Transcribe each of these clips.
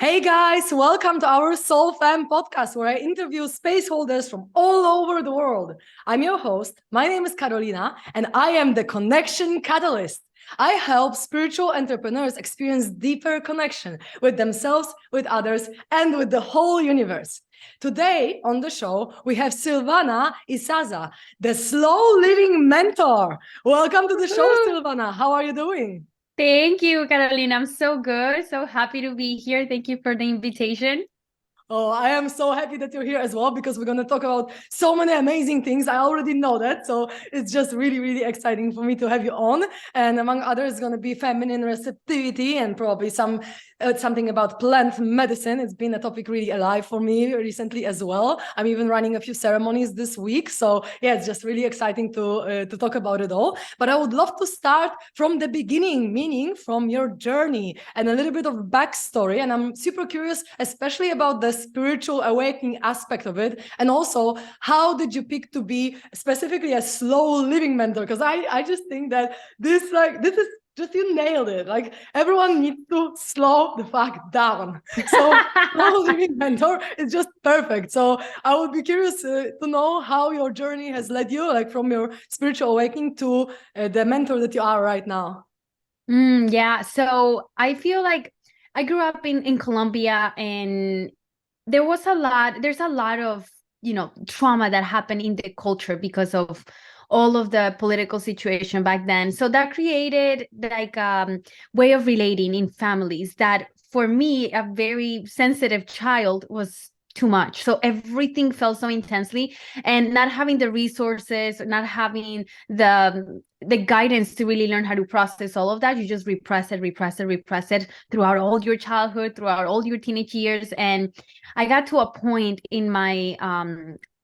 Hey guys, welcome to our SoulFam Podcast, where I interview space holders from all over the world. I'm your host. My name is Karolina, and I am the connection catalyst. I help spiritual entrepreneurs experience deeper connection with themselves, with others, and with the whole universe. Today on the show, we have Silvana Isaza, the slow living mentor. Welcome to the show, Silvana. How are you doing? Thank you, Carolina. I'm so good. So happy to be here. Thank you for the invitation. Oh, I am so happy that you're here as well because we're going to talk about so many amazing things. I already know that. So it's just really, really exciting for me to have you on. And among others, it's going to be feminine receptivity and probably something about plant medicine. It's been a topic really alive for me recently as well. I'm even running a few ceremonies this week. So yeah, it's just really exciting to talk about it all. But I would love to start from the beginning, meaning from your journey and a little bit of backstory. And I'm super curious, especially about the spiritual awakening aspect of it. And also, how did you pick to be specifically a slow living mentor? Because I just think that this is just, you nailed it. Like, everyone needs to slow the fuck down. So slow living mentor is just perfect. So I would be curious to know how your journey has led you, like from your spiritual awakening to the mentor that you are right now. Yeah. So I feel like I grew up in Colombia, and there's a lot of, trauma that happened in the culture because of all of the political situation back then. So that created like way of relating in families that, for me, a very sensitive child, was too much. So everything felt so intensely, and not having the resources, not having the guidance to really learn how to process all of that, you just repress it throughout all your childhood, throughout all your teenage years. And I got to a point in my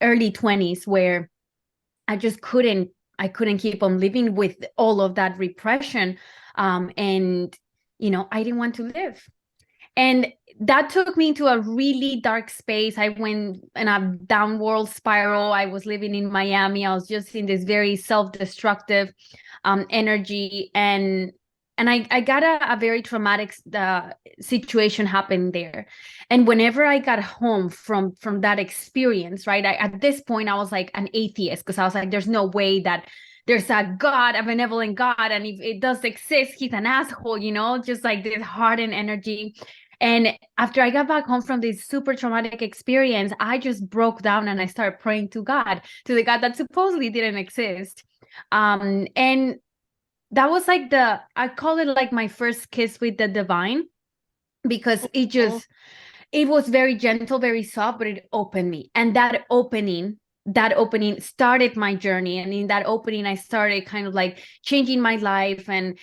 early 20s where I just couldn't keep on living with all of that repression. And I didn't want to live. And that took me to a really dark space. I went in a downward spiral. I was living in Miami. I was just in this very self-destructive energy. And I got a very traumatic situation happened there. And whenever I got home from that experience, right, at this point, I was like an atheist, because I was like, there's no way that there's a God, a benevolent God. And if it does exist, he's an asshole, just like this hardened energy. And after I got back home from this super traumatic experience, I just broke down and I started praying to God, to the God that supposedly didn't exist. And that was like I call it like my first kiss with the divine, because it was very gentle, very soft, but it opened me. And that opening started my journey. And in that opening, I started kind of like changing my life and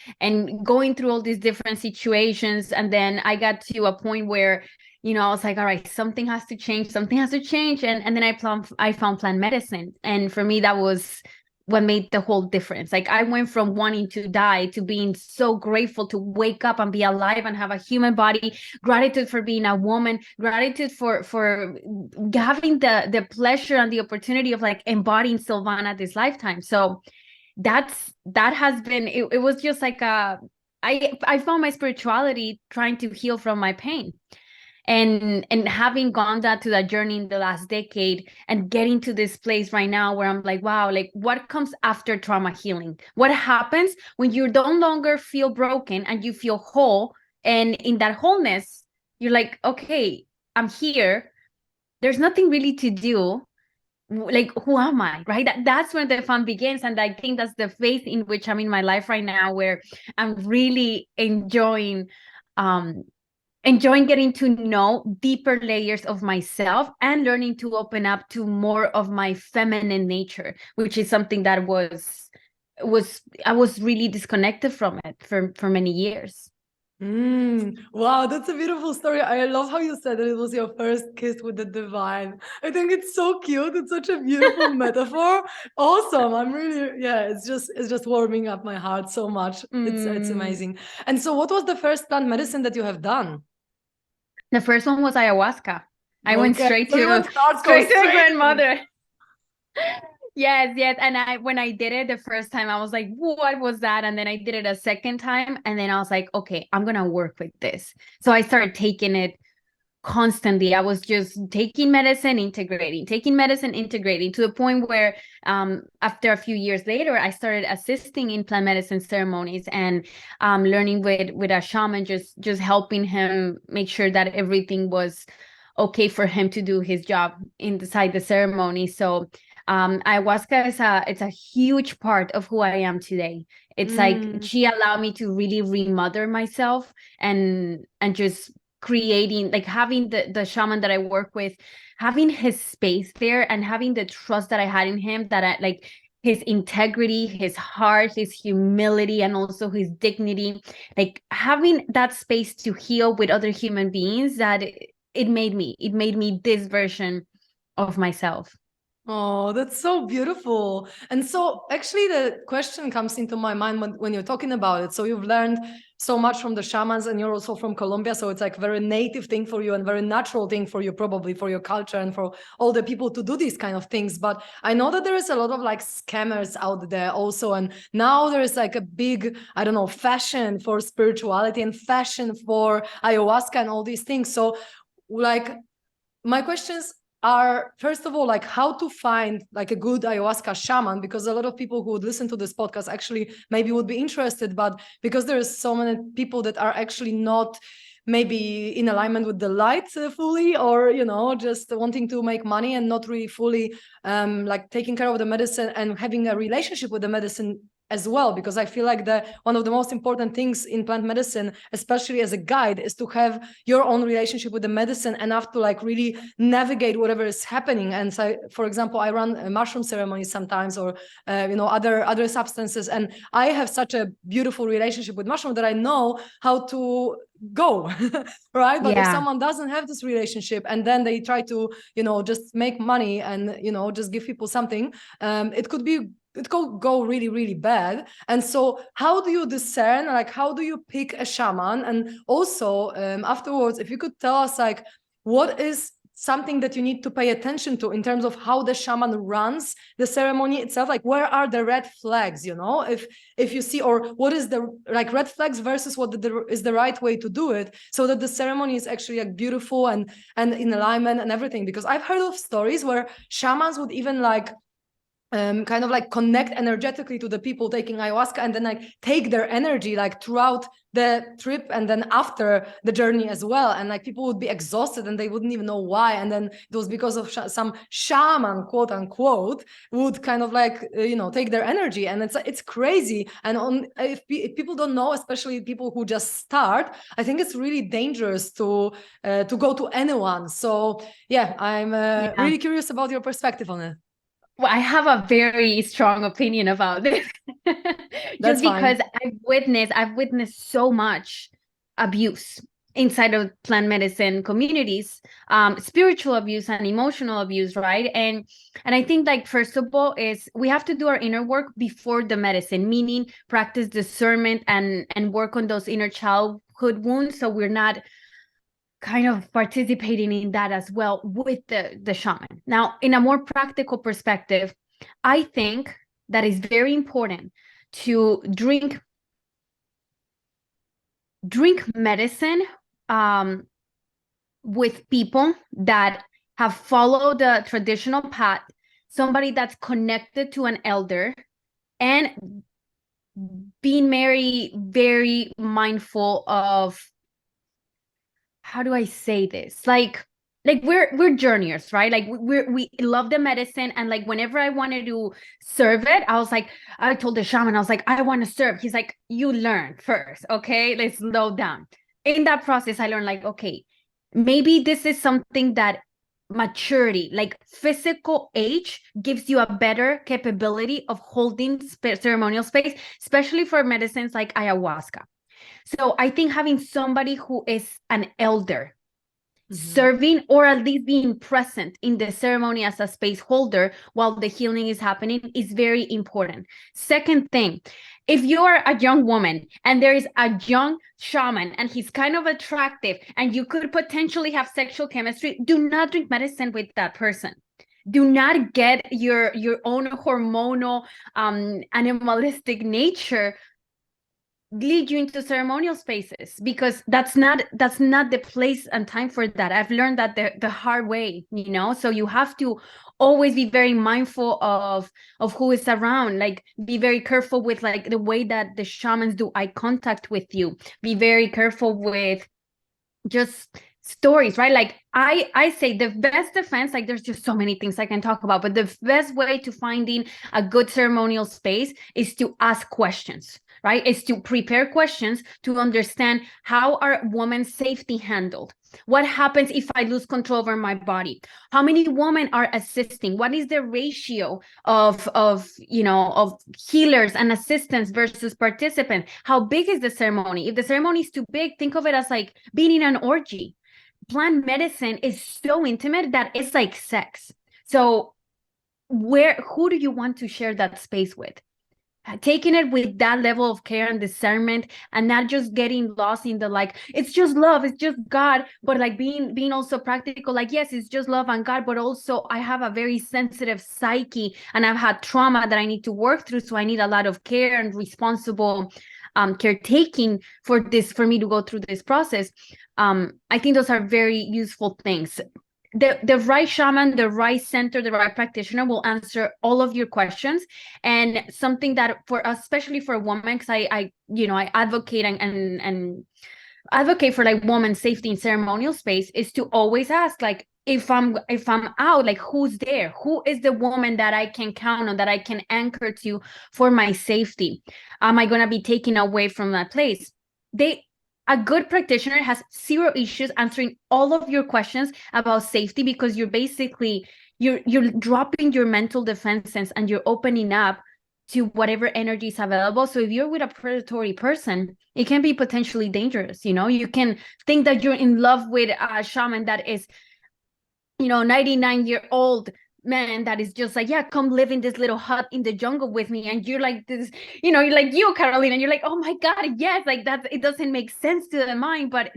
going through all these different situations. And then I got to a point where, I was like, all right, something has to change, and then I found plant medicine. And for me, that was what made the whole difference. Like, I went from wanting to die to being so grateful to wake up and be alive and have a human body, gratitude for being a woman, gratitude for having the pleasure and the opportunity of like embodying Silvana this lifetime. So that has been it was just like I found my spirituality trying to heal from my pain. And having gone to that journey in the last decade, and getting to this place right now where I'm like, wow, like, what comes after trauma healing? What happens when you no longer feel broken and you feel whole? And in that wholeness, you're like, okay, I'm here. There's nothing really to do. Like, who am I? Right? That's when the fun begins. And I think that's the phase in which I'm in my life right now, where I'm really um enjoying getting to know deeper layers of myself and learning to open up to more of my feminine nature, which is something that was I was really disconnected from it for many years. Wow, that's a beautiful story. I love how you said that it was your first kiss with the divine. I think it's so cute. It's such a beautiful metaphor. Awesome. I'm really, yeah, it's just warming up my heart so much. It's Mm. amazing. And so what was the first plant medicine that you have done? The first one was ayahuasca. I went Okay, straight so you to went hardcore straight to a straight in. grandmother. Yes, yes. And when I did it the first time, I was like, what was that? And then I did it a second time. And then I was like, okay, I'm going to work with this. So I started taking it constantly. I was just taking medicine, integrating to the point where after a few years later, I started assisting in plant medicine ceremonies and learning with a shaman, just helping him make sure that everything was okay for him to do his job inside the ceremony. So ayahuasca is it's a huge part of who I am today. It's like she allowed me to really remother myself and just creating, like having the shaman that I work with, having his space there and having the trust that I had in him, that I like his integrity, his heart, his humility, and also his dignity, like having that space to heal with other human beings, that it made me this version of myself. Oh, that's so beautiful. And so actually the question comes into my mind when you're talking about it. So you've learned so much from the shamans and you're also from Colombia. So it's like a very native thing for you and very natural thing for you, probably for your culture and for all the people to do these kind of things. But I know that there is a lot of like scammers out there also. And now there is like a big, I don't know, fashion for spirituality and fashion for ayahuasca and all these things. So like my questions are, first of all, like how to find like a good ayahuasca shaman, because a lot of people who would listen to this podcast actually maybe would be interested, but because there is so many people that are actually not maybe in alignment with the light fully, or just wanting to make money and not really fully like taking care of the medicine and having a relationship with the medicine as well, because I feel like one of the most important things in plant medicine, especially as a guide, is to have your own relationship with the medicine enough to like really navigate whatever is happening. And so, for example, I run mushroom ceremonies sometimes, or other substances, and I have such a beautiful relationship with mushroom that I know how to go right. But if someone doesn't have this relationship and then they try to just make money and just give people something, it could go really, really bad. And so how do you discern, like how do you pick a shaman? And also afterwards, if you could tell us like what is something that you need to pay attention to in terms of how the shaman runs the ceremony itself, like where are the red flags, if you see, or what is the like red flags versus what is the right way to do it, so that the ceremony is actually like beautiful and in alignment and everything. Because I've heard of stories where shamans would even like kind of like connect energetically to the people taking ayahuasca and then like take their energy like throughout the trip and then after the journey as well. And like people would be exhausted and they wouldn't even know why. And then it was because of some shaman, quote unquote, would kind of like, take their energy. And it's crazy. And if people don't know, especially people who just start, I think it's really dangerous to go to anyone. So yeah, I'm really curious about your perspective on it. Well, I have a very strong opinion about this. Just because I've witnessed so much abuse inside of plant medicine communities, spiritual abuse and emotional abuse, right? And I think like first of all is we have to do our inner work before the medicine, meaning practice discernment and work on those inner childhood wounds, so we're not kind of participating in that as well with the shaman. Now, in a more practical perspective, I think that is very important to drink medicine with people that have followed the traditional path, somebody that's connected to an elder, and being very mindful of, how do I say this? Like we're journeyers, right? Like we love the medicine, and like whenever I wanted to serve it, I told the shaman, I was like, I want to serve. He's like, you learn first, okay? Let's slow down. In that process, I learned like, okay, maybe this is something that maturity, like physical age, gives you a better capability of holding ceremonial space, especially for medicines like ayahuasca. So I think having somebody who is an elder serving, or at least being present in the ceremony as a space holder while the healing is happening, is very important. Second thing, if you're a young woman and there is a young shaman and he's kind of attractive and you could potentially have sexual chemistry, do not drink medicine with that person. Do not get your own hormonal animalistic nature lead you into ceremonial spaces, because that's not the place and time for that. I've learned that the hard way, so you have to always be very mindful of who is around. Like, be very careful with like the way that the shamans do eye contact with you. Be very careful with just stories, right? Like, I say the best defense, like, there's just so many things I can talk about, but the best way to finding a good ceremonial space is to ask questions, right? Is to prepare questions to understand how are women's safety handled. What happens if I lose control over my body? How many women are assisting? What is the ratio of healers and assistants versus participants? How big is the ceremony? If the ceremony is too big, think of it as like being in an orgy. Plant medicine is so intimate that it's like sex. So who do you want to share that space with? Taking it with that level of care and discernment, and not just getting lost in the like, it's just love, it's just God, but like being also practical, like, yes, it's just love and God, but also I have a very sensitive psyche and I've had trauma that I need to work through, so I need a lot of care and responsible caretaking for me to go through this process. I think those are very useful things. The right shaman, the right center, the right practitioner will answer all of your questions. And something that for us, especially for women, because I advocate and advocate for like women's safety in ceremonial space, is to always ask, like, if I'm out, like, who's there? Who is the woman that I can count on, that I can anchor to for my safety? Am I gonna be taken away from that place? A good practitioner has zero issues answering all of your questions about safety, because you're dropping your mental defenses and you're opening up to whatever energy is available. So if you're with a predatory person, it can be potentially dangerous. You can think that you're in love with a shaman that is 99-year-old man that is just like, yeah, come live in this little hut in the jungle with me. And you're like this, you're like you, Karolina, and you're like, oh my God, yes, like that. It doesn't make sense to the mind, but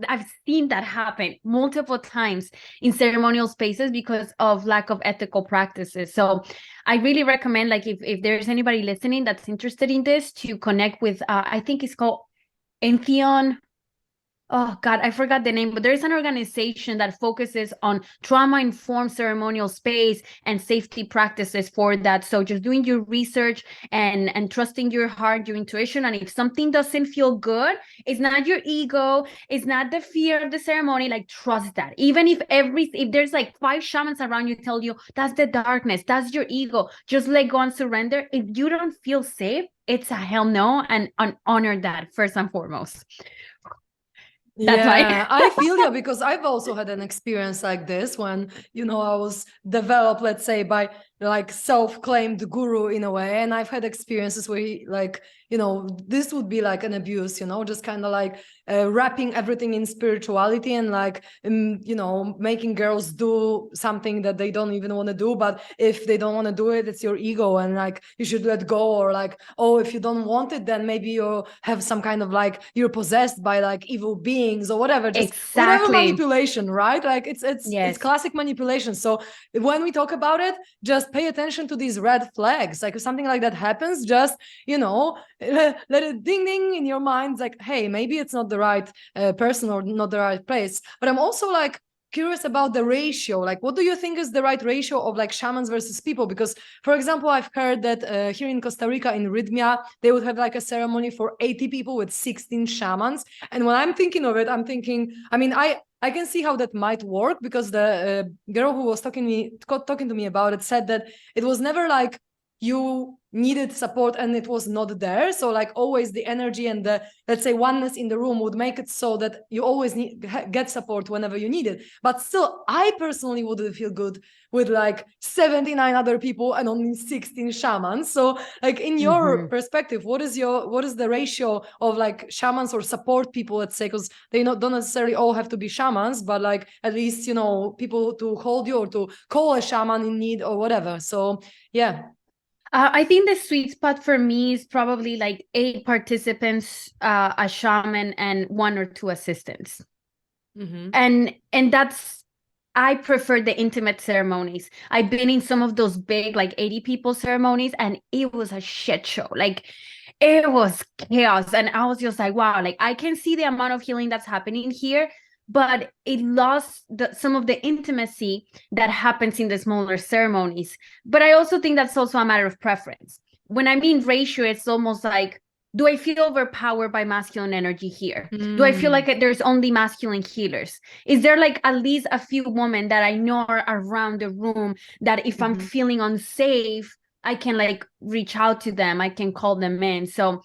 I've seen that happen multiple times in ceremonial spaces because of lack of ethical practices. So I really recommend, like, if there's anybody listening that's interested in this, to connect with, I think it's called Entheon. Oh God, I forgot the name, but there's an organization that focuses on trauma-informed ceremonial space and safety practices for that. So just doing your research and trusting your heart, your intuition. And if something doesn't feel good, it's not your ego, it's not the fear of the ceremony, like, trust that. Even if there's like 5 shamans around you tell you that's the darkness, that's your ego, just let go and surrender. If you don't feel safe, it's a hell no, and honor that first and foremost. That's yeah, I feel you, because I've also had an experience like this when, I was developed, let's say, by like self-claimed guru in a way. And I've had experiences where this would be like an abuse, just kind of like wrapping everything in spirituality and like, making girls do something that they don't even want to do. But if they don't want to do it, it's your ego, and like, you should let go. Or like, oh, if you don't want it, then maybe you have some kind of like, you're possessed by like evil beings or whatever, just whatever manipulation, right? Like it's classic manipulation. So when we talk about it, just pay attention to these red flags. Like if something like that happens, just let it ding ding in your mind, like, hey, maybe it's not the right person or not the right place. But I'm also like curious about the ratio. Like, what do you think is the right ratio of like shamans versus people? Because, for example, I've heard that here in Costa Rica, in Rhythmia, they would have like a ceremony for 80 people with 16 shamans. And when I'm thinking of it, I'm thinking, I can see how that might work, because the girl who was talking to me about it said that it was never like you needed support and it was not there. So like always the energy and the, let's say, oneness in the room would make it so that you always get support whenever you need it. But still, I personally wouldn't feel good with like 79 other people and only 16 shamans. So like, in your perspective, what is the ratio of like shamans or support people, let's say, because they don't necessarily all have to be shamans, but like at least, people to hold you or to call a shaman in need or whatever. So yeah. I think the sweet spot for me is probably like 8 participants, a shaman, and 1 or 2 assistants. And that's, I prefer the intimate ceremonies. I've been in some of those big, like 80 people ceremonies, and it was a shit show. Like, it was chaos. And I was just like, wow, like I can see the amount of healing that's happening here, but it lost some of the intimacy that happens in the smaller ceremonies. But I also think that's also a matter of preference. When I mean ratio, it's almost like, do I feel overpowered by masculine energy here? Do I feel like there's only masculine healers? Is there like at least a few women that I know are around the room that if I'm feeling unsafe, I can like reach out to them, I can call them in. So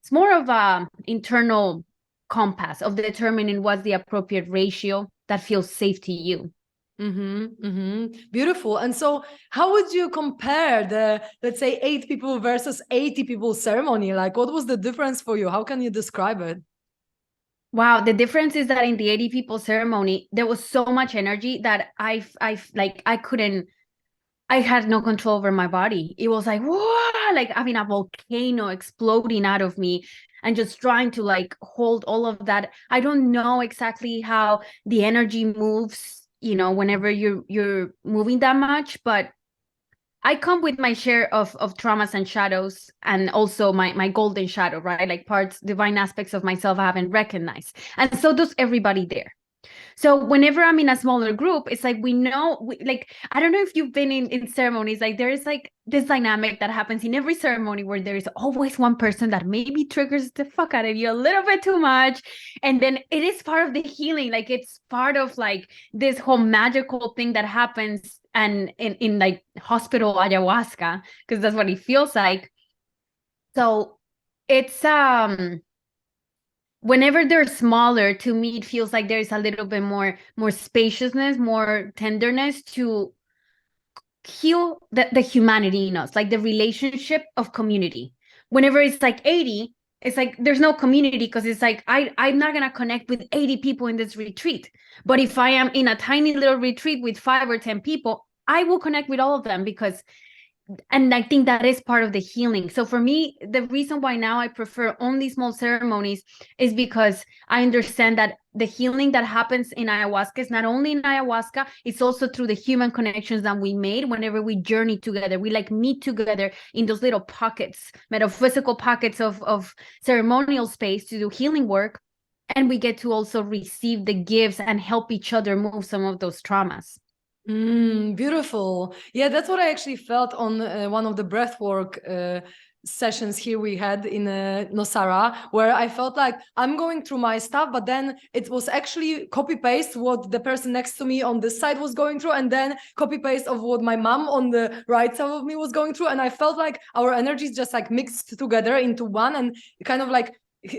it's more of a internal compass of determining what's the appropriate ratio that feels safe to you. Beautiful. And so how would you compare the, let's say, 8 people versus 80 people ceremony? Like, what was the difference for you? How can you describe it? Wow, the difference is that in the 80 people ceremony, there was so much energy that I had no control over my body. It was like, whoa, like having a volcano exploding out of me and just trying to like hold all of that. I don't know exactly how the energy moves, whenever you're moving that much, but I come with my share of traumas and shadows, and also my golden shadow, right? Like parts, divine aspects of myself I haven't recognized. And so does everybody there. So whenever I'm in a smaller group, it's like like, I don't know if you've been in ceremonies, like there is like this dynamic that happens in every ceremony where there is always one person that maybe triggers the fuck out of you a little bit too much. And then it is part of the healing. Like it's part of like this whole magical thing that happens and in like hospital ayahuasca, because that's what it feels like. So it's whenever they're smaller, to me it feels like there's a little bit more spaciousness, more tenderness to heal the humanity in us, like the relationship of community. Whenever it's like 80, it's like there's no community, because it's like I'm not gonna connect with 80 people in this retreat. But if I am in a tiny little retreat with 5 or 10 people, I will connect with all of them, and I think that is part of the healing. So for me, the reason why now I prefer only small ceremonies is because I understand that the healing that happens in ayahuasca is not only in ayahuasca, it's also through the human connections that we made whenever we journey together. We like meet together in those little pockets, metaphysical pockets of ceremonial space to do healing work. And we get to also receive the gifts and help each other move some of those traumas. Beautiful. Yeah, that's what I actually felt on one of the breathwork sessions here we had in Nosara, where I felt like I'm going through my stuff, but then it was actually copy paste what the person next to me on this side was going through, and then copy paste of what my mom on the right side of me was going through. And I felt like our energies just like mixed together into one, and kind of like,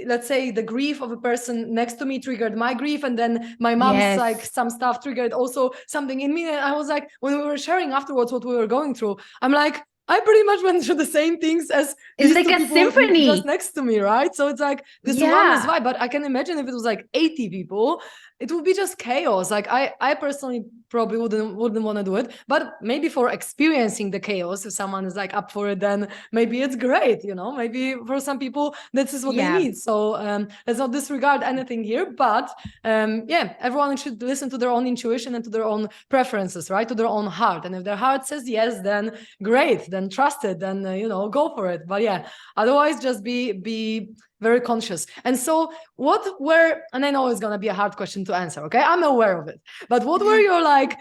let's say the grief of a person next to me triggered my grief, and then my mom's like some stuff triggered also something in me. And I was like, when we were sharing afterwards what we were going through, I'm like, I pretty much went through the same things as it's like a symphony just next to me, right? So it's like this one is vibe. But I can imagine if it was like 80 people, it would be just chaos. Like I personally probably wouldn't want to do it, but maybe for experiencing the chaos, if someone is like up for it, then maybe it's great, maybe for some people this is what they need. So let's not disregard anything here, but everyone should listen to their own intuition and to their own preferences, right? To their own heart. And if their heart says yes, then great, then trust it, then go for it. But yeah, otherwise just be very conscious. And so and I know it's going to be a hard question to answer, okay? I'm aware of it. But what were your like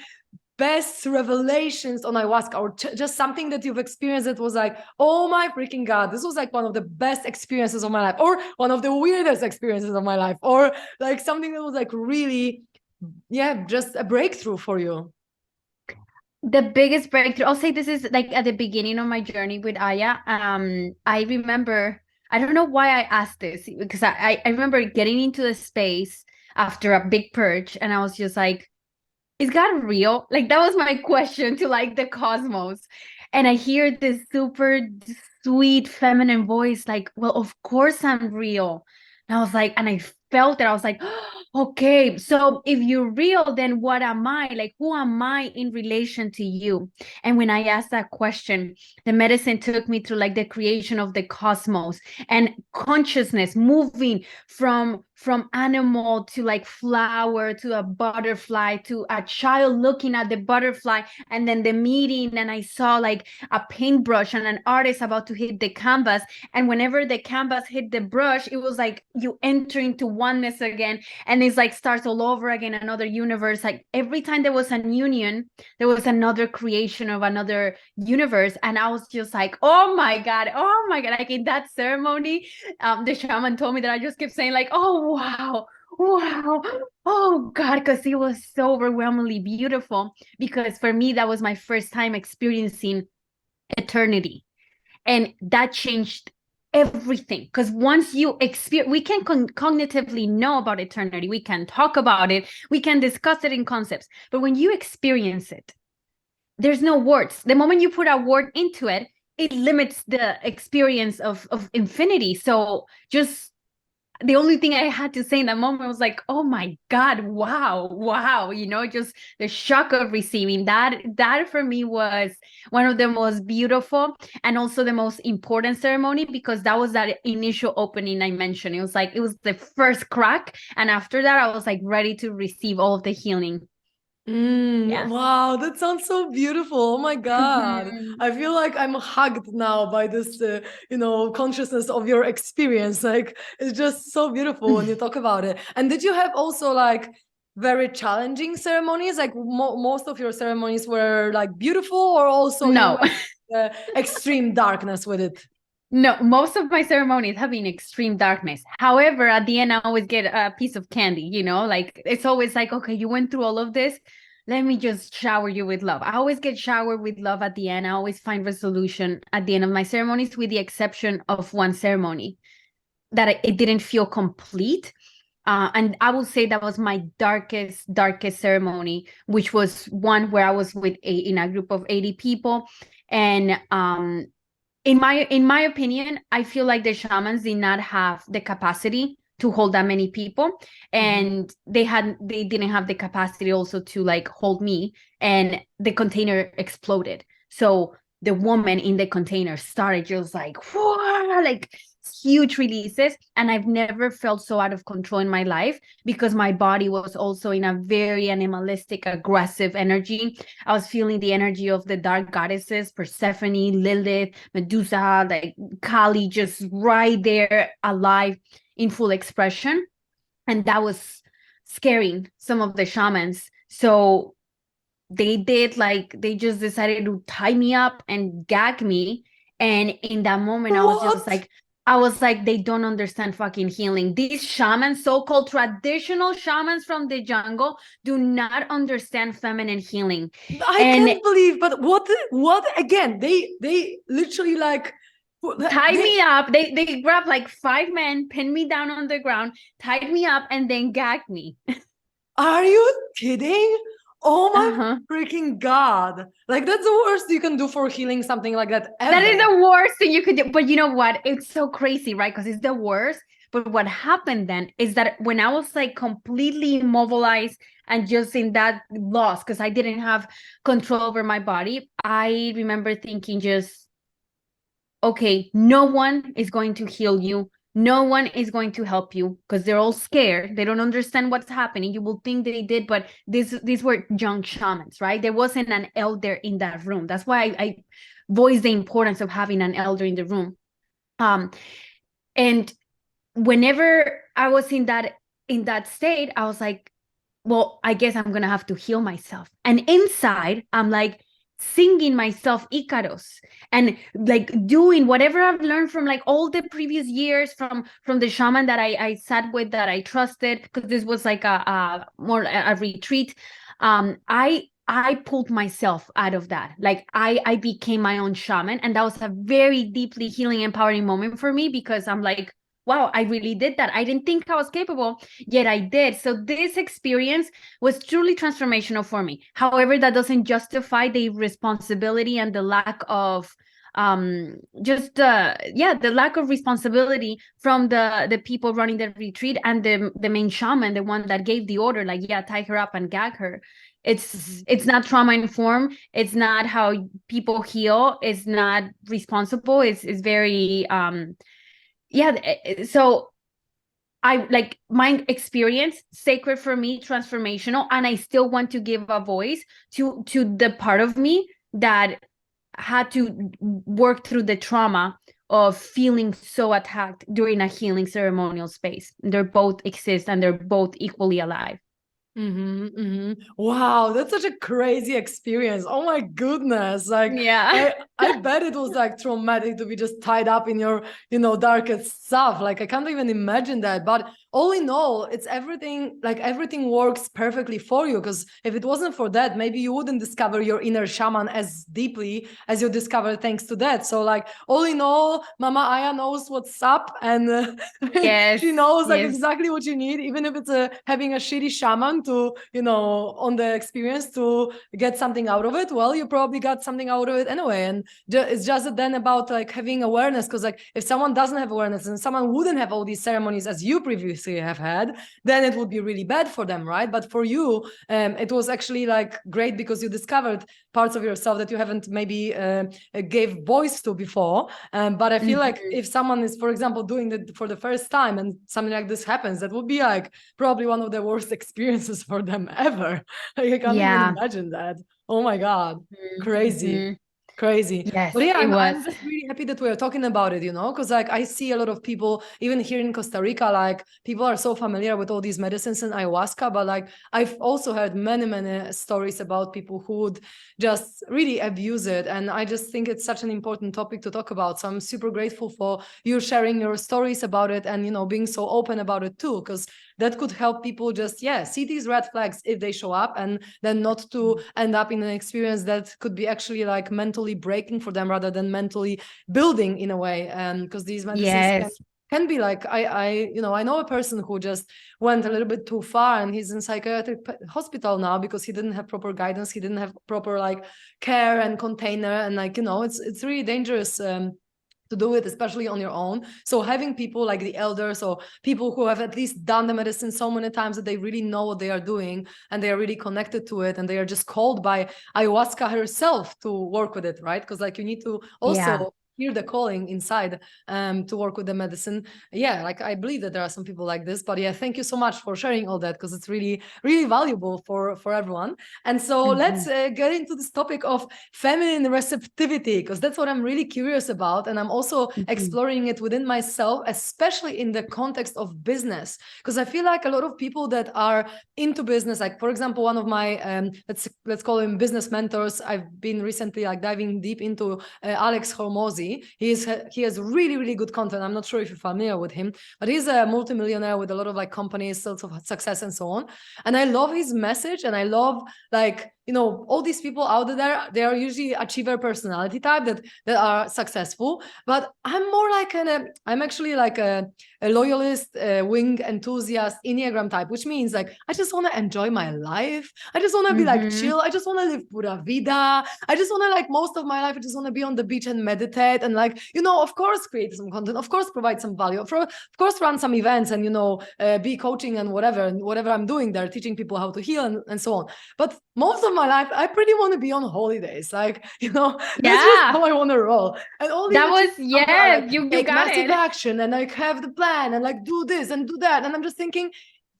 best revelations on ayahuasca, or just something that you've experienced that was like, oh my freaking God, this was like one of the best experiences of my life, or one of the weirdest experiences of my life, or like something that was like really, just a breakthrough for you? The biggest breakthrough, I'll say this is like at the beginning of my journey with Aya. I remember, I don't know why I asked this, because I remember getting into the space after a big purge, and I was just like, is God real? Like that was my question to like the cosmos. And I hear this super sweet feminine voice like, well, of course I'm real. And I was like, and I felt it. I was like, okay, so if you're real, then what am I? Like, who am I in relation to you? And when I asked that question, the medicine took me through like the creation of the cosmos and consciousness moving from from animal to like flower to a butterfly to a child looking at the butterfly, and then the meeting, and I saw like a paintbrush and an artist about to hit the canvas, and whenever the canvas hit the brush, it was like you enter into oneness again, and it's like starts all over again, another universe. Like every time there was a union, there was another creation of another universe, and I was just like, oh my god, like in that ceremony, the shaman told me that I just kept saying like, oh wow, oh god, because it was so overwhelmingly beautiful, because for me that was my first time experiencing eternity, and that changed everything. Because once you experience, we can cognitively know about eternity, we can talk about it, we can discuss it in concepts, but when you experience it, there's no words. The moment you put a word into it, it limits the experience of infinity. So just the only thing I had to say in that moment was like, oh my God, wow, just the shock of receiving that. That for me was one of the most beautiful and also the most important ceremony, because that was that initial opening I mentioned. It was like, it was the first crack. And after that, I was like ready to receive all of the healing. Yeah. Wow, that sounds so beautiful. Oh my God. I feel like I'm hugged now by this, consciousness of your experience. Like, it's just so beautiful when you talk about it. And did you have also like very challenging ceremonies? Like most of your ceremonies were like beautiful, or also No. you went extreme darkness with it? No, most of my ceremonies have been extreme darkness. However, at the end, I always get a piece of candy, like it's always like, okay, you went through all of this. Let me just shower you with love. I always get showered with love at the end. I always find resolution at the end of my ceremonies, with the exception of one ceremony that it didn't feel complete. And I would say that was my darkest ceremony, which was one where I was in a group of 80 people. And in my opinion, I feel like the shamans did not have the capacity to hold that many people, and they didn't have the capacity also to like hold me, and the container exploded. So the woman in the container started just like, whoa, like huge releases, and I've never felt so out of control in my life, because my body was also in a very animalistic, aggressive energy. I was feeling the energy of the dark goddesses, Persephone, Lilith, Medusa, like Kali, just right there, alive, in full expression. And that was scaring some of the shamans. So they just decided to tie me up and gag me. And in that moment, I was like, they don't understand fucking healing. These shamans, so-called traditional shamans from the jungle, do not understand feminine healing. I can't believe, but what again? They literally like tied me up. They grabbed like 5 men, pinned me down on the ground, tied me up, and then gagged me. Are you kidding? Oh my freaking God. Like, that's the worst you can do for healing something like that ever. That is the worst thing you could do. But you know what? It's so crazy, right? Because it's the worst. But what happened then is that when I was like completely immobilized and just in that loss, because I didn't have control over my body, I remember thinking just, okay, no one is going to heal you. No one is going to help you, because they're all scared. They don't understand what's happening. You will think they did, but these were young shamans, right? There wasn't an elder in that room. That's why I voiced the importance of having an elder in the room. And whenever I was in that state, I was like, well, I guess I'm gonna have to heal myself. And inside, I'm like singing myself Icaros, and like doing whatever I've learned from like all the previous years from the shaman that I sat with, that I trusted, because this was like a retreat. I pulled myself out of that. Like I became my own shaman, and that was a very deeply healing, empowering moment for me, because I'm like, wow, I really did that. I didn't think I was capable, yet I did. So this experience was truly transformational for me. However, that doesn't justify the responsibility and the lack of the lack of responsibility from the people running the retreat and the main shaman, the one that gave the order, like, yeah, tie her up and gag her. It's not trauma informed. It's not how people heal. It's not responsible. It's very so I like my experience, sacred for me, transformational, and I still want to give a voice to the part of me that had to work through the trauma of feeling so attacked during a healing ceremonial space. They both exist and they're both equally alive. Wow, that's such a crazy experience. Oh my goodness. Like Yeah. I bet it was like traumatic to be just tied up in your, darkest stuff. Like I can't even imagine that. But all in all, it's everything, like everything works perfectly for you. Because if it wasn't for that, maybe you wouldn't discover your inner shaman as deeply as you discovered thanks to that. So like all in all, Mama Aya knows what's up, and Yes. she knows like Yes. exactly what you need, even if it's having a shitty shaman to, on the experience to get something out of it. Well, you probably got something out of it anyway. And it's just then about like having awareness, because like if someone doesn't have awareness and someone wouldn't have all these ceremonies as you previously have had, then it would be really bad for them, right? But for you, it was actually like great because you discovered parts of yourself that you haven't maybe gave voice to before. But I feel like if someone is, for example, doing it for the first time and something like this happens, that would be like probably one of the worst experiences for them ever. Like, I can't even imagine that. Oh my God. Crazy. Crazy. Yes, But yeah, it was. I'm just really happy that we're talking about it, because like I see a lot of people, even here in Costa Rica, like people are so familiar with all these medicines and ayahuasca, but like I've also heard many, many stories about people who would just really abuse it. And I just think it's such an important topic to talk about. So I'm super grateful for you sharing your stories about it and, being so open about it too, because that could help people just, see these red flags if they show up, and then not to end up in an experience that could be actually like mentally breaking for them rather than mentally building in a way. Because these medicines can be like, I know a person who just went a little bit too far, and he's in psychiatric hospital now because he didn't have proper guidance. He didn't have proper like care and container, and like, it's really dangerous to do it, especially on your own. So having people like the elders or people who have at least done the medicine so many times that they really know what they are doing and they are really connected to it, and they are just called by ayahuasca herself to work with it, right? Because like you need to also hear the calling inside to work with the medicine. Like I believe that there are some people like this, but thank you so much for sharing all that, because it's really, really valuable for everyone. And so let's get into this topic of feminine receptivity, because that's what I'm really curious about. And I'm also exploring it within myself, especially in the context of business, because I feel like a lot of people that are into business, like for example, one of my let's call him business mentors, I've been recently like diving deep into Alex Hormozy. He has really, really good content. I'm not sure if you're familiar with him, but he's a multimillionaire with a lot of like companies, sales of success and so on. And I love his message, and I love like, all these people out there, they are usually achiever personality type that are successful. But I'm more like I'm actually like a loyalist, wing enthusiast, Enneagram type, which means like I just want to enjoy my life. I just want to be like chill. I just want to live pura vida. I just want to like most of my life, I just want to be on the beach and meditate and like, of course, create some content, of course, provide some value, of course, run some events and, be coaching and whatever I'm doing there, teaching people how to heal and so on. But most of my life, I pretty want to be on holidays. Like, that's just how I want to roll. And all these like, you take got massive it. action and like have the plan and like do this and do that. And I'm just thinking,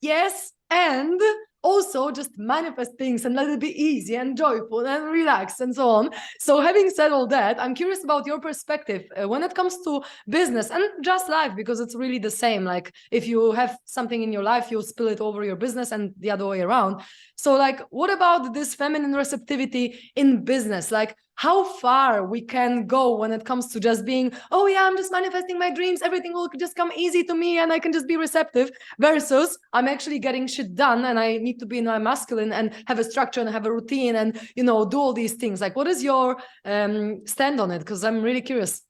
yes, and also just manifest things and let it be easy and joyful and relaxed and so on. So having said all that, I'm curious about your perspective when it comes to business and just life, because it's really the same. Like if you have something in your life, you'll spill it over your business and the other way around. So like, what about this feminine receptivity in business? Like how far we can go when it comes to just being, oh yeah, I'm just manifesting my dreams, everything will just come easy to me and I can just be receptive, versus I'm actually getting shit done and I need to be in my masculine and have a structure and have a routine and do all these things. Like what is your stand on it? Because I'm really curious.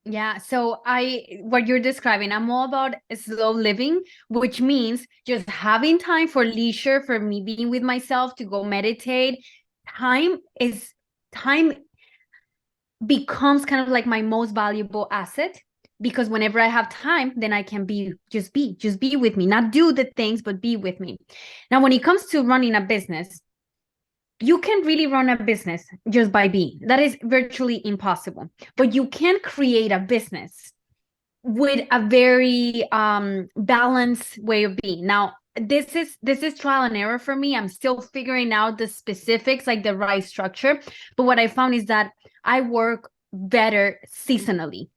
Yeah, so what you're describing, I'm all about slow living, which means just having time for leisure, for me being with myself, to go meditate. Time becomes kind of like my most valuable asset, because whenever I have time, then I can just be with me, not do the things, but be with me. Now, when it comes to running a business, you can really run a business just by being. That is virtually impossible. But you can create a business with a very balanced way of being. Now, this is trial and error for me. I'm still figuring out the specifics, like the right structure. But what I found is that I work better seasonally,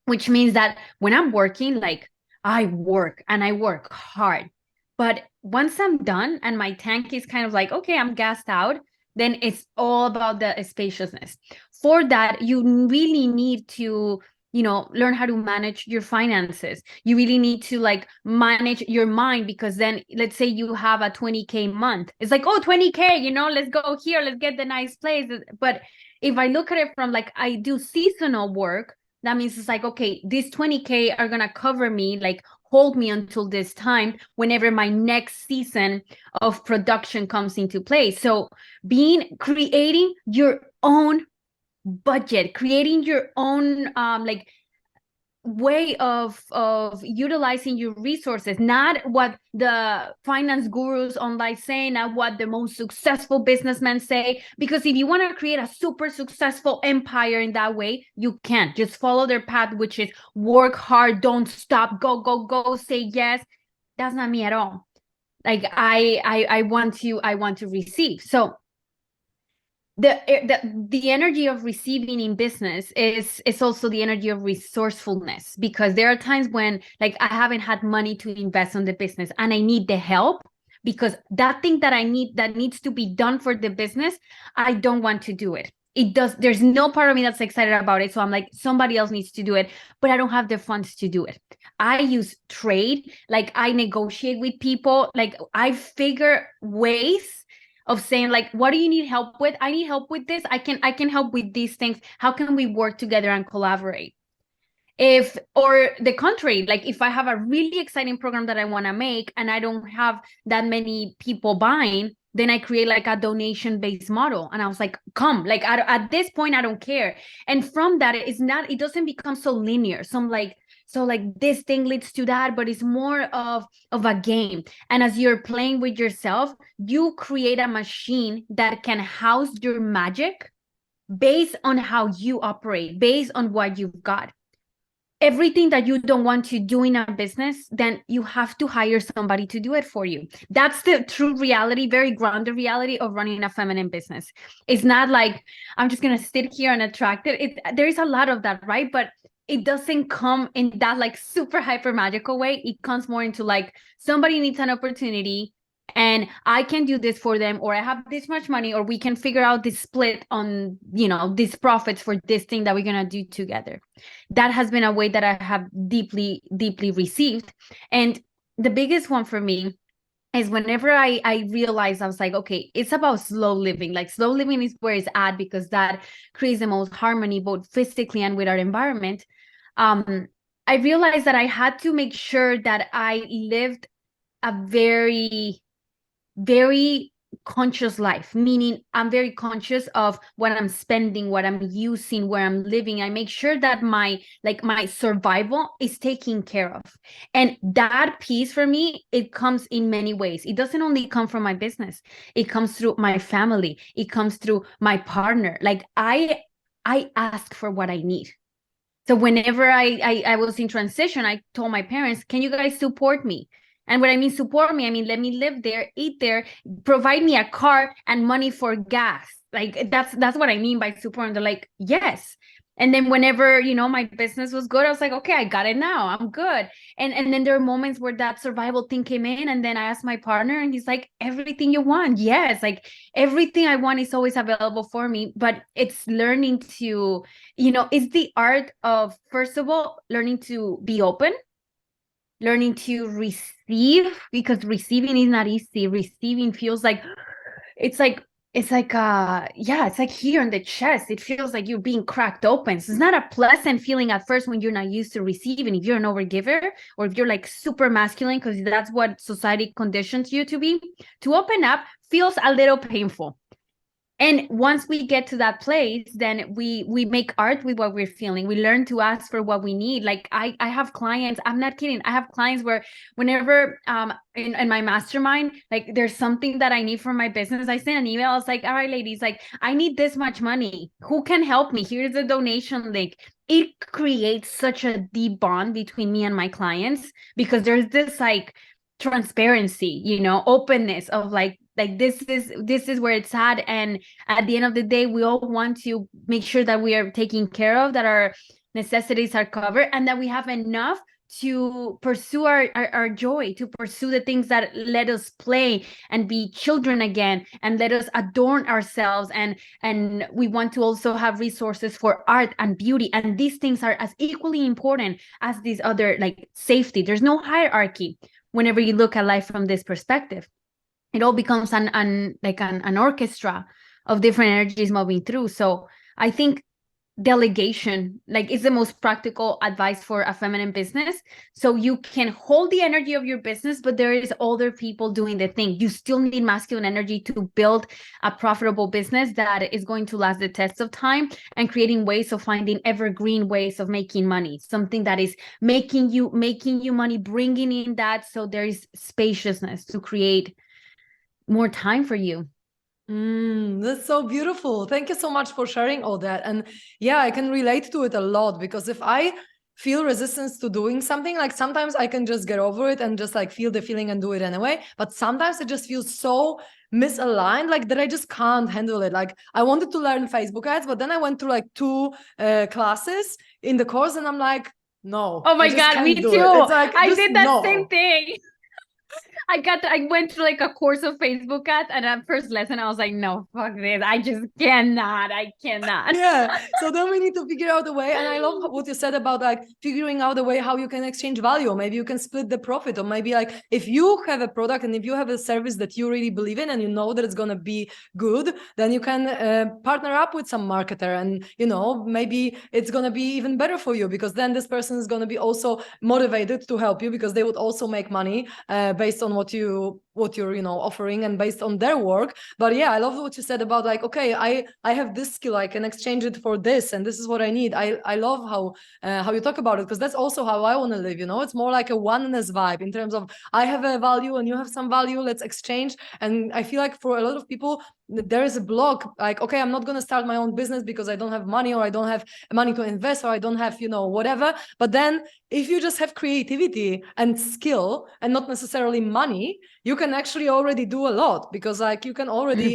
which means that when I'm working, like I work and I work hard. But once I'm done and my tank is kind of like, okay, I'm gassed out, then it's all about the spaciousness. For that, you really need to, learn how to manage your finances. You really need to like manage your mind, because then let's say you have a 20K month. It's like, oh, 20K, let's go here, let's get the nice place. But if I look at it from like, I do seasonal work, that means it's like, okay, these 20K are going to cover me, like hold me until this time, whenever my next season of production comes into play. So creating your own budget, creating your own like way of utilizing your resources, not what the finance gurus online say, not what the most successful businessmen say. Because if you want to create a super successful empire in that way, you can't. Just follow their path, which is work hard, don't stop, go go go, say yes. That's not me at all. Like I want to receive. So the energy of receiving in business is also the energy of resourcefulness, because there are times when like I haven't had money to invest on the business and I need the help, because that thing that I need that needs to be done for the business, I don't want to do it. There's no part of me that's excited about it. So I'm like, somebody else needs to do it, but I don't have the funds to do it. I use trade, like I negotiate with people, like I figure ways of saying like, what do you need help with? I need help with this. I can help with these things. How can we work together and collaborate? Or the contrary, like if I have a really exciting program that I want to make and I don't have that many people buying, then I create like a donation-based model. And I was like, come, like at this point, I don't care. And from that, it doesn't become so linear. So like this thing leads to that, but it's more of a game. And as you're playing with yourself, you create a machine that can house your magic based on how you operate, based on what you've got. Everything that you don't want to do in a business, then you have to hire somebody to do it for you. That's the true reality, very grounded reality of running a feminine business. It's not like I'm just going to sit here and attract it. There is a lot of that, right? But it doesn't come in that like super hyper magical way. It comes more into like somebody needs an opportunity and I can do this for them, or I have this much money, or we can figure out this split on, these profits for this thing that we're going to do together. That has been a way that I have deeply, deeply received. And the biggest one for me is whenever I realized, I was like, okay, it's about slow living. Like slow living is where it's at, because that creates the most harmony, both physically and with our environment. I realized that I had to make sure that I lived a very, very conscious life, meaning I'm very conscious of what I'm spending, what I'm using, where I'm living. I make sure that my survival is taken care of. And that piece for me, it comes in many ways. It doesn't only come from my business. It comes through my family. It comes through my partner. Like I ask for what I need. So whenever I was in transition, I told my parents, can you guys support me? And what I mean support me, I mean, let me live there, eat there, provide me a car and money for gas. Like that's what I mean by support. And they're like, yes. And then whenever, my business was good, I was like, okay, I got it now. I'm good. And then there are moments where that survival thing came in. And then I asked my partner and he's like, everything you want. Yes. Like everything I want is always available for me. But it's learning to, it's the art of, first of all, learning to be open, learning to receive, because receiving is not easy. Receiving feels like it's like here in the chest. It feels like you're being cracked open. So it's not a pleasant feeling at first when you're not used to receiving. If you're an overgiver, or if you're like super masculine, because that's what society conditions you to be, to open up feels a little painful. And once we get to that place, then we make art with what we're feeling. We learn to ask for what we need. Like I have clients, I'm not kidding. I have clients where whenever in my mastermind, like there's something that I need for my business, I send an email. I was like, all right, ladies, like I need this much money. Who can help me? Here's the donation link. it creates such a deep bond between me and my clients, because there's this like transparency, openness of like this is where it's at. And at the end of the day, we all want to make sure that we are taken care of, that our necessities are covered, and that we have enough to pursue our joy, to pursue the things that let us play and be children again, and let us adorn ourselves. And we want to also have resources for art and beauty, and these things are as equally important as these other, like safety. There's no hierarchy whenever you look at life from this perspective. It all becomes an orchestra of different energies moving through. So I think delegation is the most practical advice for a feminine business. So you can hold the energy of your business, but there is other people doing the thing. You still need masculine energy to build a profitable business that is going to last the test of time, and creating ways of finding evergreen ways of making money, something that is making you money, bringing in that, so there is spaciousness to create more time for you. That's so beautiful. Thank you so much for sharing all that. And yeah, I can relate to it a lot, because if I feel resistance to doing something, like sometimes I can just get over it and just like feel the feeling and do it anyway. But sometimes it just feels so misaligned, like that I just can't handle it. Like I wanted to learn Facebook ads, but then I went through like 2 classes in the course, and I'm like, no. Oh my God, me too. It's like, I did that same thing. I went through like a course of Facebook ads, and at first lesson I was like, no, fuck this. I just cannot. Yeah. So then we need to figure out a way. And I love what you said about like figuring out a way how you can exchange value. Maybe you can split the profit, or maybe like if you have a product and if you have a service that you really believe in and you know that it's going to be good, then you can partner up with some marketer, and maybe it's going to be even better for you, because then this person is going to be also motivated to help you, because they would also make money based on what you're offering and based on their work. But yeah, I love what you said about like, okay, I have this skill, I can exchange it for this, and this is what I need. I love how you talk about it, because that's also how I want to live. It's more like a oneness vibe, in terms of I have a value and you have some value, let's exchange. And I feel like for a lot of people there is a block, like, okay, I'm not going to start my own business because I don't have money, or I don't have money to invest, or I don't have whatever. But then if you just have creativity and skill and not necessarily money, you can actually already do a lot, because like you can already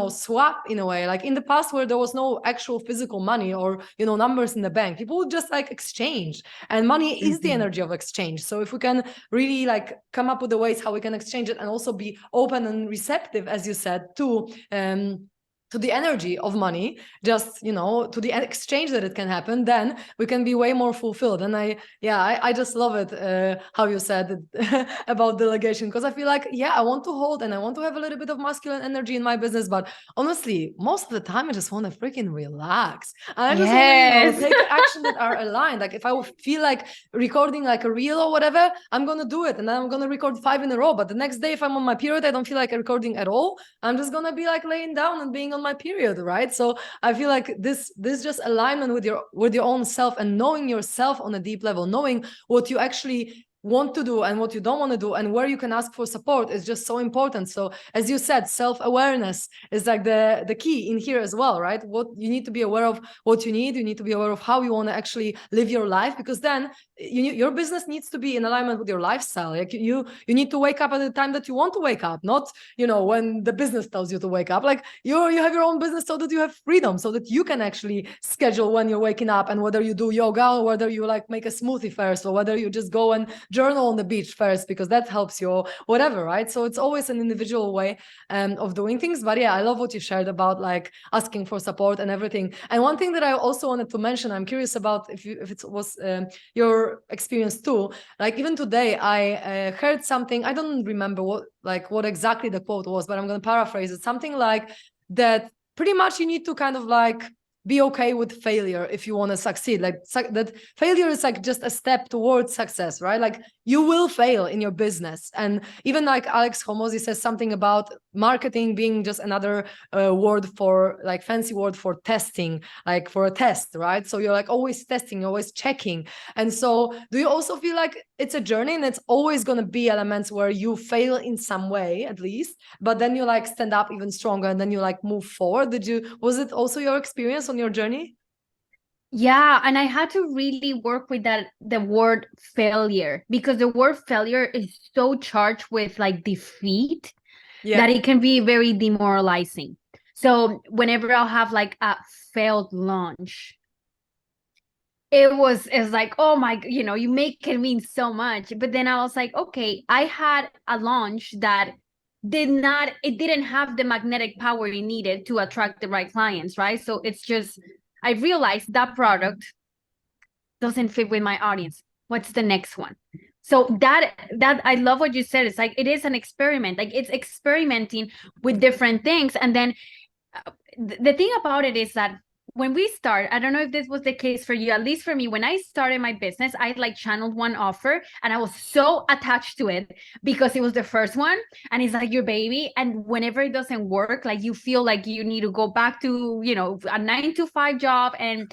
swap in a way. Like in the past, where there was no actual physical money or numbers in the bank, people would just like exchange, and money is the energy of exchange. So if we can really like come up with the ways how we can exchange it, and also be open and receptive, as you said, to the energy of money, just to the exchange that it can happen, then we can be way more fulfilled. And I just love it how you said it about delegation, because I feel like I want to hold and I want to have a little bit of masculine energy in my business, but honestly most of the time I just want to freaking relax, and I just want to take action that are aligned. Like if I feel like recording like a reel or whatever, I'm gonna do it, and then I'm gonna record 5 in a row. But the next day, if I'm on my period, I don't feel like recording at all, I'm just gonna be like laying down and being on my period, right? So I feel like this just alignment with your own self, and knowing yourself on a deep level, knowing what you actually want to do and what you don't want to do, and where you can ask for support, is just so important. So as you said, self-awareness is like the key in here as well, right? What you need to be aware of, what you need to be aware of how you want to actually live your life, because then your business needs to be in alignment with your lifestyle. Like you need to wake up at the time that you want to wake up, not when the business tells you to wake up. Like you have your own business so that you have freedom, so that you can actually schedule when you're waking up, and whether you do yoga, or whether you like make a smoothie first, or whether you just go and journal on the beach first, because that helps you, or whatever, right? So it's always an individual way of doing things. But yeah, I love what you shared about like asking for support and everything. And one thing that I also wanted to mention, I'm curious about if it was your experience too. Like even today, I heard something. I don't remember what exactly the quote was, but I'm going to paraphrase it. Something like that. Pretty much, you need to kind of like be okay with failure if you want to succeed. Like that failure is like just a step towards success, right? Like you will fail in your business. And even like Alex Hormozi says something about marketing being just another word for like fancy word for testing, like for a test, right? So you're like always testing, always checking. And so do you also feel like it's a journey, and it's always going to be elements where you fail in some way at least, but then you like stand up even stronger, and then you like move forward? Was it also your experience on your journey? Yeah, and I had to really work with the word failure, because the word failure is so charged with like defeat that it can be very demoralizing. So whenever I'll have like a failed launch, it's like, oh my, you make it mean so much. But then I was like, okay, I had a launch that didn't have the magnetic power it needed to attract the right clients, right? So it's just, I realized that product doesn't fit with my audience. What's the next one? So that I love what you said. It's like, it is an experiment. Like, it's experimenting with different things. And then the thing about it is that when we start, I don't know if this was the case for you, at least for me, when I started my business, I like channeled one offer and I was so attached to it because it was the first one and it's like your baby. And whenever it doesn't work, like you feel like you need to go back to, a 9 to 5 job. And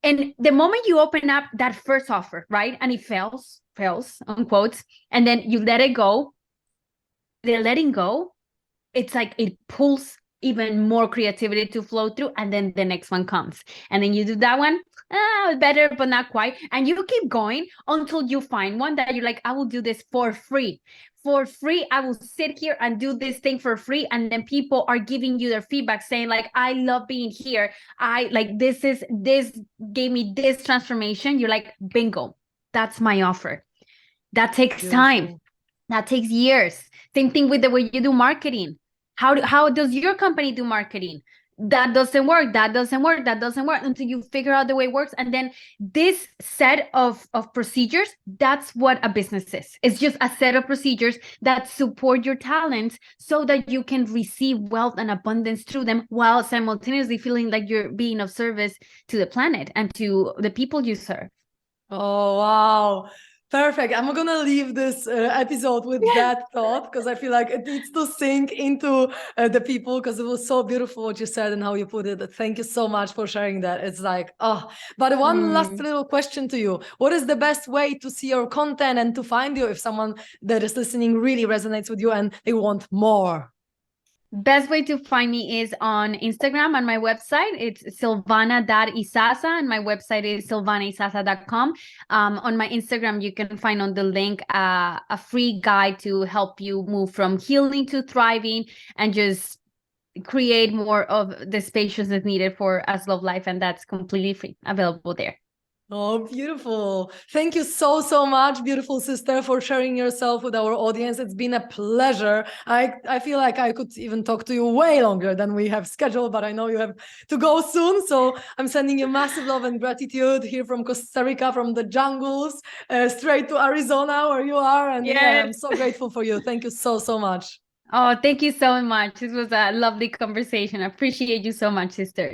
the moment you open up that first offer, right? And it fails, unquote, and then you let it go, the letting go, it's like it pulls even more creativity to flow through, and then the next one comes, and then you do that one, better but not quite, and you keep going until you find one that you're like, I will do this for free. I will sit here and do this thing for free, and then people are giving you their feedback saying like, I love being here, I like this gave me this transformation. You're like, bingo, that's my offer. That takes time, that takes years. Same thing with the way you do marketing. How does your company do marketing? That doesn't work, until you figure out the way it works. And then this set of procedures, that's what a business is. It's just a set of procedures that support your talents so that you can receive wealth and abundance through them, while simultaneously feeling like you're being of service to the planet and to the people you serve. Oh, wow. Perfect. I'm going to leave this episode with that thought, because I feel like it needs to sink into the people, because it was so beautiful what you said and how you put it. Thank you so much for sharing that. It's like, oh, but one last little question to you. What is the best way to see your content and to find you if someone that is listening really resonates with you and they want more? Best way to find me is on Instagram and my website. It's Silvana.Isaza, and my website is silvanaisaza.com. On my Instagram, you can find on the link a free guide to help you move from healing to thriving and just create more of the spaciousness needed for As Love Life. And that's completely free, available there. Oh, beautiful. Thank you so, so much, beautiful sister, for sharing yourself with our audience. It's been a pleasure. I feel like I could even talk to you way longer than we have scheduled, but I know you have to go soon. So I'm sending you massive love and gratitude here from Costa Rica, from the jungles, straight to Arizona where you are. And yeah, I'm so grateful for you. Thank you so, so much. Oh, thank you so much. This was a lovely conversation. I appreciate you so much, sister.